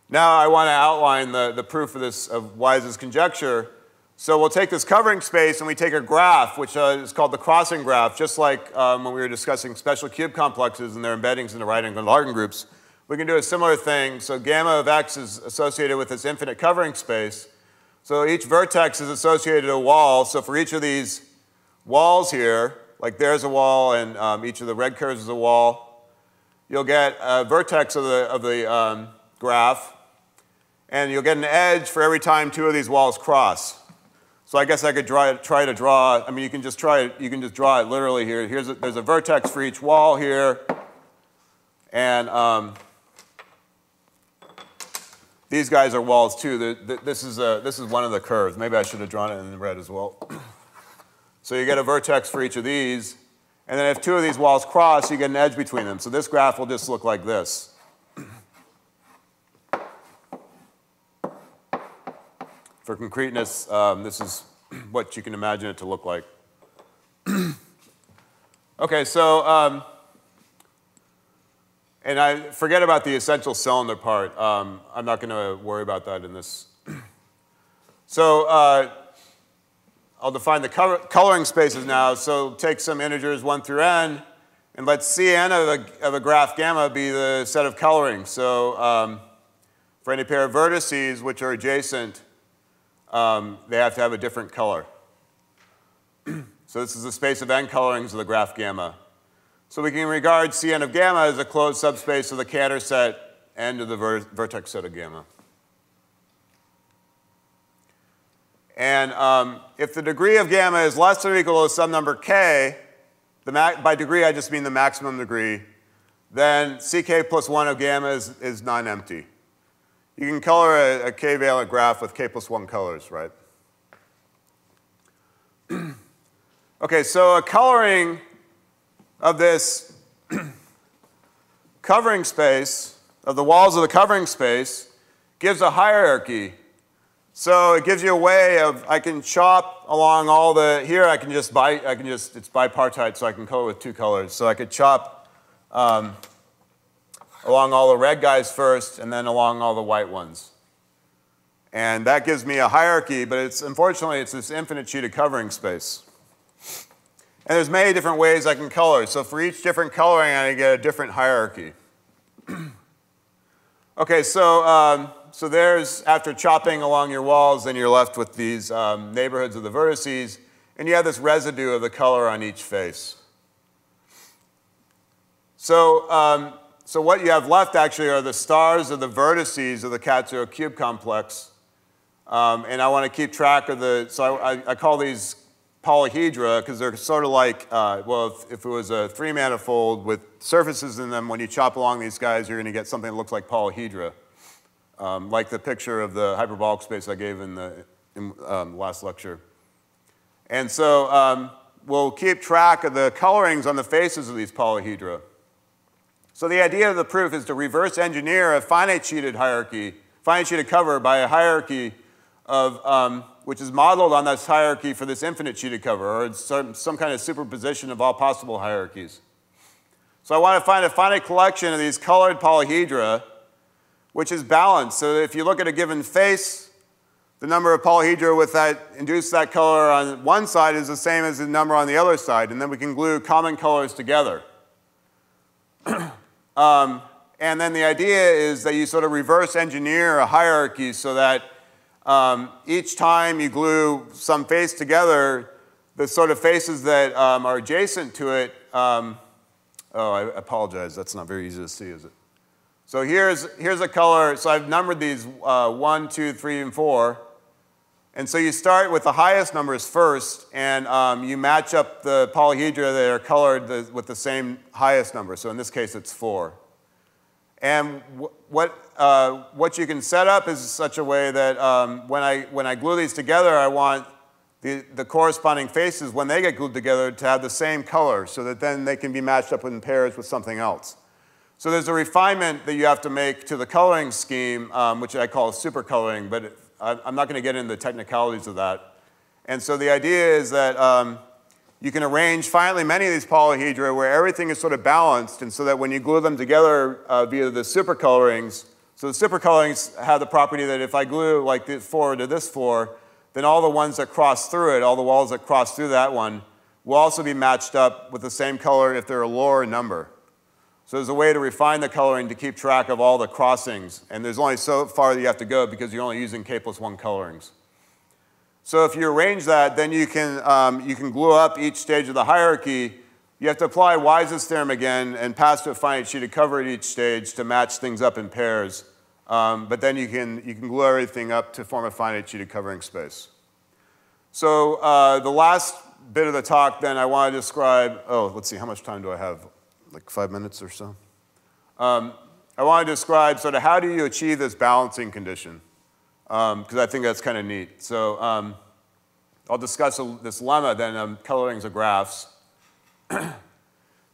Now I want to outline the proof of this, of Wise's conjecture. So we'll take this covering space and we take a graph, which is called the crossing graph, just like when we were discussing special cube complexes and their embeddings into right-angled Largan groups. We can do a similar thing. So gamma of x is associated with this infinite covering space. So each vertex is associated to a wall. So for each of these walls here, like there's a wall and each of the red curves is a wall, you'll get a vertex of the graph, and you'll get an edge for every time two of these walls cross. So I guess I could try to draw, I mean, you can just draw it literally here. There's a vertex for each wall here, and these guys are walls too. This is one of the curves. Maybe I should have drawn it in red as well. So you get a vertex for each of these, and then if two of these walls cross, you get an edge between them. So this graph will just look like this. For concreteness, this is what you can imagine it to look like. Okay, so, and I forget about the essential cylinder part. I'm not going to worry about that in this. So I'll define the coloring spaces now. So take some integers 1 through n, and let Cn of a graph gamma be the set of coloring. So for any pair of vertices which are adjacent, they have to have a different color. So this is the space of n colorings of the graph gamma. So we can regard Cn of gamma as a closed subspace of the Cantor set n to the vertex set of gamma. And if the degree of gamma is less than or equal to some number k, by degree I just mean the maximum degree, then Ck plus 1 of gamma is non-empty. You can color a k-valent graph with k plus 1 colors, right? Okay, so a coloring of this covering space, of the walls of the covering space, gives a hierarchy. So it gives you a way of, I can chop along all the, here I can just, it's bipartite, so I can color with 2 colors. So I could chop along all the red guys first, and then along all the white ones. And that gives me a hierarchy, but unfortunately, it's this infinite sheet of covering space. And there's many different ways I can color. So for each different coloring, I get a different hierarchy. Okay, so there's, after chopping along your walls, then you're left with these neighborhoods of the vertices, and you have this residue of the color on each face. So what you have left actually are the stars of the vertices of the cat-zero cube complex. And I want to keep track of so I call these polyhedra because they're sort of like, well, if it was a 3-manifold with surfaces in them, when you chop along these guys, you're going to get something that looks like polyhedra, like the picture of the hyperbolic space I gave in the last lecture. And so we'll keep track of the colorings on the faces of these polyhedra. So the idea of the proof is to reverse engineer a finite sheeted cover by a hierarchy of, which is modeled on this hierarchy for this infinite sheeted cover, or it's some kind of superposition of all possible hierarchies. So I want to find a finite collection of these colored polyhedra, which is balanced. So that if you look at a given face, the number of polyhedra with that induce that color on one side is the same as the number on the other side, and then we can glue common colors together. And then the idea is that you sort of reverse engineer a hierarchy so that each time you glue some face together, the sort of faces that are adjacent to it, oh, I apologize, that's not very easy to see, is it? So here's a color, so I've numbered these 1, 2, 3, and 4. And so you start with the highest numbers first, and you match up the polyhedra that are colored with the same highest number. So in this case, it's 4. And what you can set up is such a way that when I glue these together, I want the corresponding faces, when they get glued together, to have the same color, so that then they can be matched up in pairs with something else. So there's a refinement that you have to make to the coloring scheme, which I call supercoloring, but I'm not going to get into the technicalities of that. And so the idea is that you can arrange finally many of these polyhedra where everything is sort of balanced, and so that when you glue them together via the supercolorings, so the supercolorings have the property that if I glue like this 4 to this 4, then all the ones that cross through it, all the walls that cross through that one, will also be matched up with the same color if they're a lower number. So there's a way to refine the coloring to keep track of all the crossings. And there's only so far that you have to go because you're only using k+1 colorings. So if you arrange that, then you can glue up each stage of the hierarchy. You have to apply Wise's theorem again and pass to a finite sheet of cover at each stage to match things up in pairs. But then you can glue everything up to form a finite sheet of covering space. So the last bit of the talk then I want to describe, oh, let's see, how much time do I have? Like 5 minutes or so. I want to describe sort of how do you achieve this balancing condition, because I think that's kind of neat. So I'll discuss this lemma then, colorings of graphs.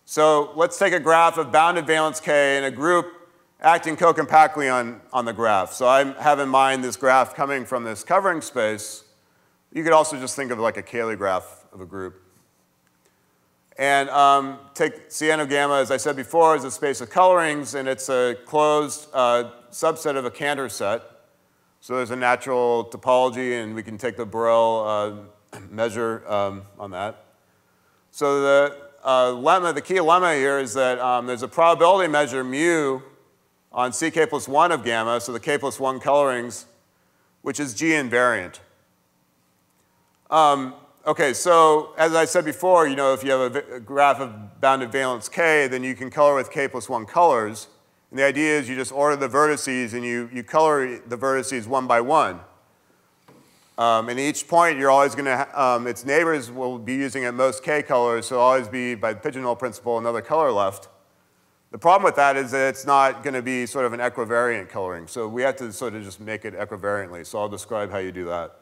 So let's take a graph of bounded valence K and a group acting co-compactly on the graph. So I have in mind this graph coming from this covering space. You could also just think of like a Cayley graph of a group. And take Cn gamma, as I said before, as a space of colorings, and it's a closed subset of a Cantor set. So there's a natural topology, and we can take the Borel measure on that. So the lemma, the key lemma here is that there's a probability measure mu on Ck+1 of gamma, so the k+1 colorings, which is G invariant. Okay, so as I said before, you know, if you have a graph of bounded valence K, then you can color with k+1 colors. And the idea is you just order the vertices and you color the vertices one by one. And each point, you're always going to, its neighbors will be using at most K colors, so it'll always be, by the pigeonhole principle, another color left. The problem with that is that it's not going to be sort of an equivariant coloring. So we have to sort of just make it equivariantly. So I'll describe how you do that.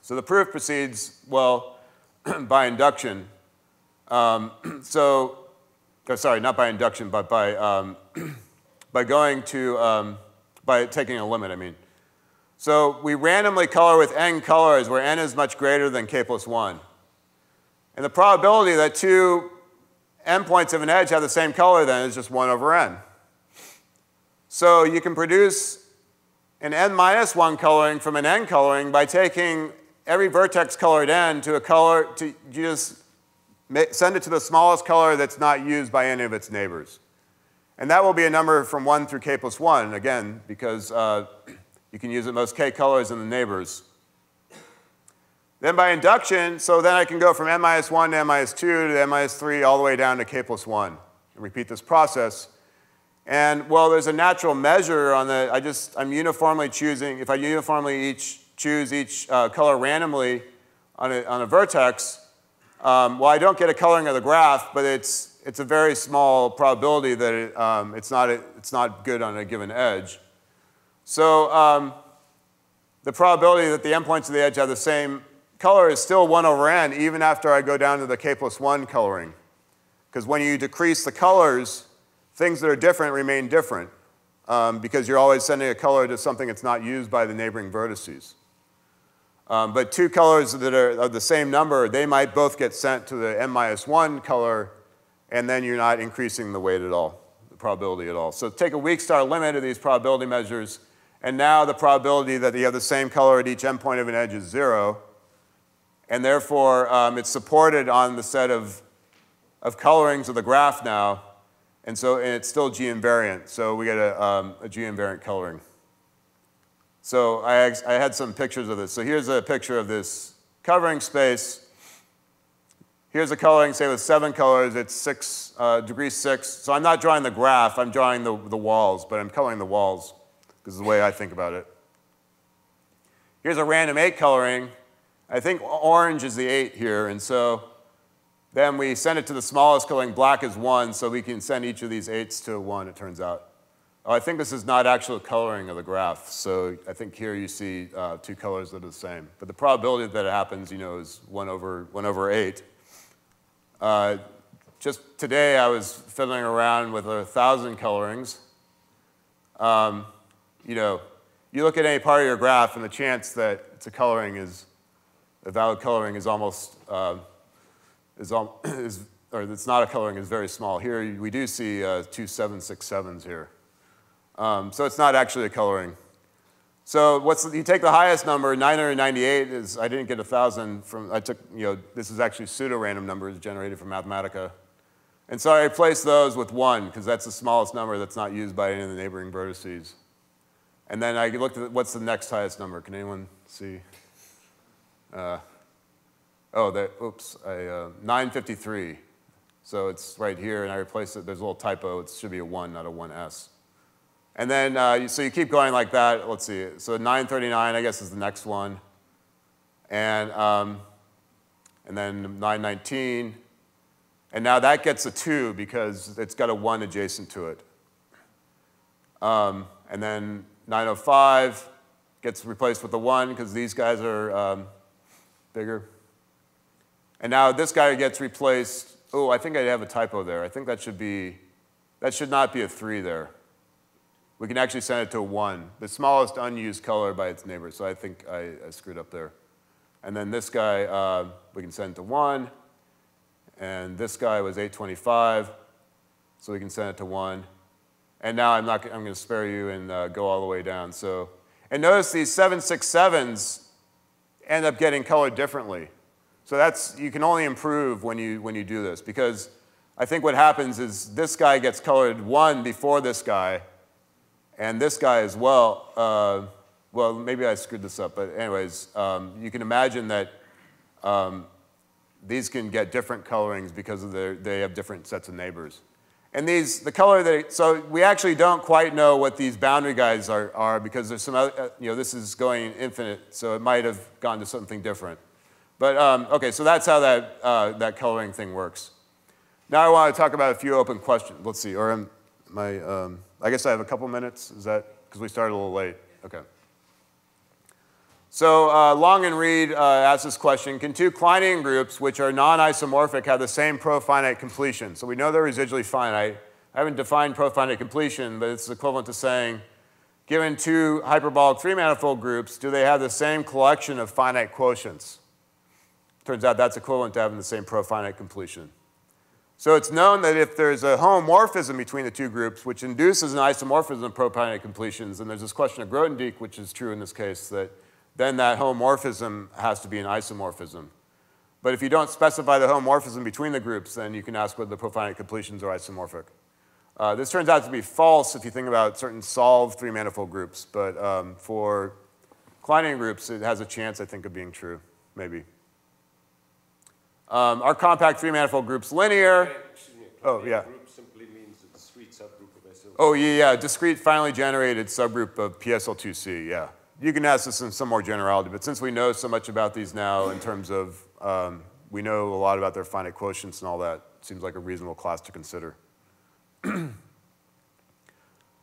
So the proof proceeds, well, by induction. Sorry, not by induction, but by going to, by taking a limit, I mean. So we randomly color with n colors where n is much greater than k+1. And the probability that two endpoints of an edge have the same color then is just 1 over n. So you can produce an n-1 coloring from an n coloring by taking every vertex colored n to a color, you just send it to the smallest color that's not used by any of its neighbors. And that will be a number from 1 through k+1, again, because you can use at most k colors in the neighbors. Then by induction, so then I can go from n-1 to n-2 to n-3 all the way down to k+1 and repeat this process. And well, there's a natural measure on the, I'm uniformly choosing, if I uniformly choose each color randomly on a vertex, well, I don't get a coloring of the graph, but it's a very small probability that it's not good on a given edge. So the probability that the endpoints of the edge have the same color is still 1 over n, even after I go down to the k+1 coloring. Because when you decrease the colors, things that are different remain different, because you're always sending a color to something that's not used by the neighboring vertices. But two colors that are of the same number, they might both get sent to the n-1 color and then you're not increasing the weight at all, the probability at all. So take a weak star limit of these probability measures, and now the probability that you have the same color at each endpoint of an edge is 0, and therefore it's supported on the set of colorings of the graph now, and it's still G invariant, so we get a G invariant coloring. So I had some pictures of this. So here's a picture of this covering space. Here's a coloring, say with 7 colors, it's degree 6. So I'm not drawing the graph, I'm drawing the walls, but I'm coloring the walls, because it's the way I think about it. Here's a random 8 coloring. I think orange is the 8 here, and so then we send it to the smallest coloring, black is 1, so we can send each of these 8s to 1, it turns out. Oh, I think this is not actual coloring of the graph, so I think here you see 2 colors that are the same. But the probability that it happens, is 1 over 8. Just today I was fiddling around with 1,000 colorings. You look at any part of your graph, and the chance that it's a valid coloring is almost, or it's not a coloring is very small. Here we do see 2 767s here. So it's not actually a coloring. So you take the highest number, 998 is, I didn't get 1,000 from, this is actually pseudo-random numbers generated from Mathematica. And so I replaced those with 1, because that's the smallest number that's not used by any of the neighboring vertices. And then I looked at what's the next highest number. Can anyone see? 953. So it's right here, and I replaced it. There's a little typo. It should be a 1, not a 1s. And then, so you keep going like that. Let's see. So 939, I guess, is the next one. And then 919. And now that gets a 2 because it's got a 1 adjacent to it. And then 905 gets replaced with a 1 because these guys are bigger. And now this guy gets replaced. Oh, I think I have a typo there. I think that should not be a 3 there. We can actually send it to a 1, the smallest unused color by its neighbor. So I think I screwed up there. And then this guy, we can send it to 1. And this guy was 825, so we can send it to 1. And now I'm going to spare you and go all the way down. So, and notice these 767s end up getting colored differently. So you can only improve when you do this, because I think what happens is this guy gets colored 1 before this guy, and this guy as well. Well, maybe I screwed this up, but anyways, you can imagine that these can get different colorings because they have different sets of neighbors. And so we actually don't quite know what these boundary guys are because there's some other, this is going infinite, so it might have gone to something different. But okay, so that's how that coloring thing works. Now I want to talk about a few open questions. Let's see, or I guess I have a couple minutes. Is that, because we started a little late? Okay. So Long and Reed asked this question: can two Kleinian groups, which are non-isomorphic, have the same profinite completion? So we know they're residually finite. I haven't defined profinite completion, but it's equivalent to saying, given two hyperbolic three-manifold groups, do they have the same collection of finite quotients? Turns out that's equivalent to having the same profinite completion. So it's known that if there's a homomorphism between the two groups, which induces an isomorphism of profinite completions, and there's this question of Grothendieck, which is true in this case, that then that homomorphism has to be an isomorphism. But if you don't specify the homomorphism between the groups, then you can ask whether the profinite completions are isomorphic. This turns out to be false if you think about certain solved three-manifold groups, but for Kleinian groups, it has a chance, I think, of being true, maybe. Are compact three-manifold groups linear? Excuse me, oh, yeah. Group simply means a discrete subgroup of SL2C. Oh, yeah, discrete finally generated subgroup of PSL2C, yeah. You can ask this in some more generality, but since we know so much about these now in terms of, we know a lot about their finite quotients and all that, it seems like a reasonable class to consider.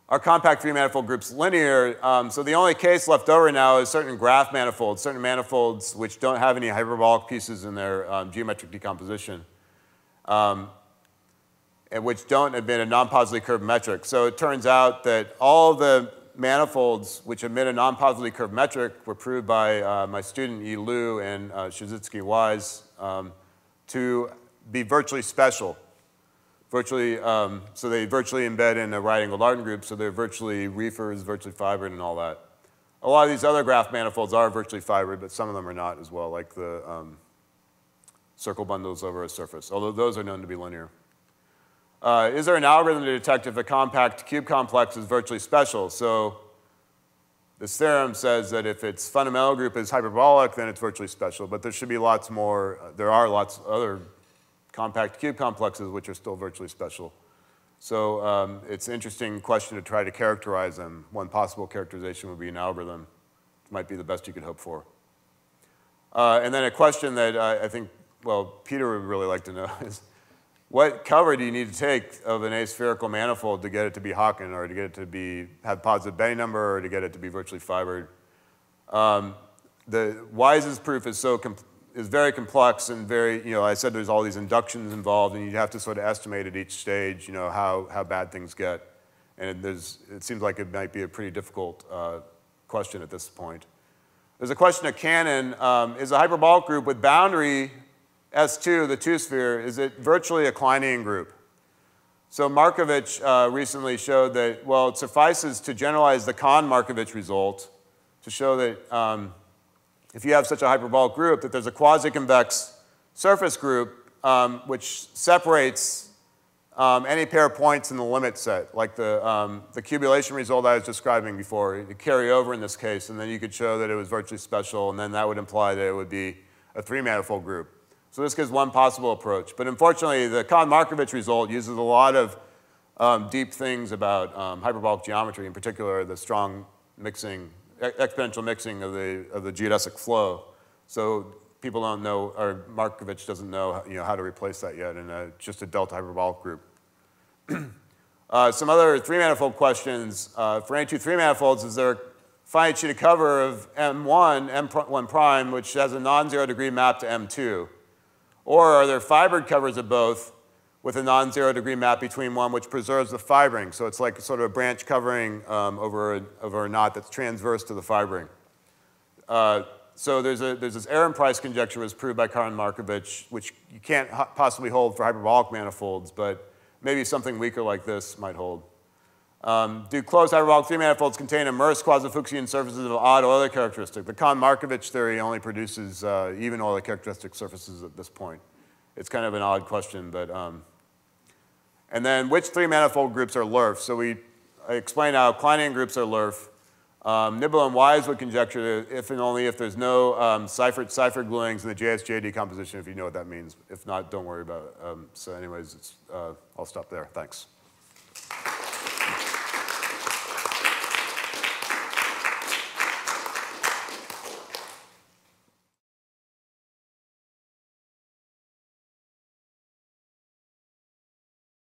Are compact three-manifold groups linear? So the only case left over now is certain graph manifolds, certain manifolds which don't have any hyperbolic pieces in their geometric decomposition, and which don't admit a non-positively curved metric. So it turns out that all the manifolds which admit a non-positively curved metric were proved by my student Yi Liu and Shizitsky Wise to be virtually special. virtually, so they virtually embed in a right-angled Artin group, so they're virtually reefers, virtually fibered, and all that. A lot of these other graph manifolds are virtually fibered, but some of them are not as well, like the circle bundles over a surface, although those are known to be linear. Is there an algorithm to detect if a compact cube complex is virtually special? So this theorem says that if its fundamental group is hyperbolic, then it's virtually special, but there should be lots more, there are lots of other compact cube complexes which are still virtually special. So it's an interesting question to try to characterize them. One possible characterization would be an algorithm. It might be the best you could hope for. And then a question that I think, well, Peter would really like to know is, what cover do you need to take of an aspherical manifold to get it to be Haken, or to get it to have positive Bay number, or to get it to be virtually fibered? The Wise's proof is very complex and very, I said there's all these inductions involved, and you have to sort of estimate at each stage, how bad things get. And it seems like it might be a pretty difficult question at this point. There's a question of canon. Is a hyperbolic group with boundary S2, the two-sphere, is it virtually a Kleinian group? So Markovich recently showed that, well, it suffices to generalize the Kahn-Markovich result to show that if you have such a hyperbolic group, that there's a quasi-convex surface group which separates any pair of points in the limit set, like the cubulation result I was describing before. You carry over in this case, and then you could show that it was virtually special, and then that would imply that it would be a three-manifold group. So this gives one possible approach. But unfortunately, the Kahn-Markovich result uses a lot of deep things about hyperbolic geometry, in particular the strong mixing, exponential mixing of the geodesic flow. So people don't know, or Markovich doesn't know, how to replace that yet in just a delta hyperbolic group. Some other three-manifold questions. For any two three-manifolds, is there a finite sheet of cover of M1, M1 prime, which has a non-zero degree map to M2? Or are there fibered covers of both with a non-zero degree map between one which preserves the fibering? So it's like sort of a branch covering over a knot that's transverse to the fibering. So there's this Ehrenpreis conjecture was proved by Kahn-Markovich, which you can't possibly hold for hyperbolic manifolds, but maybe something weaker like this might hold. Do closed hyperbolic three-manifolds contain immersed quasi-Fuchsian surfaces of odd Euler characteristic? The Kahn-Markovich theory only produces even Euler characteristic surfaces at this point. It's kind of an odd question, but... And then which three-manifold groups are Lerf? So I explained how Kleinian groups are Lerf. Nibble and Wise would conjecture if and only if there's no Seifert gluings in the JSJ decomposition, if you know what that means. If not, don't worry about it. So anyways, I'll stop there. Thanks.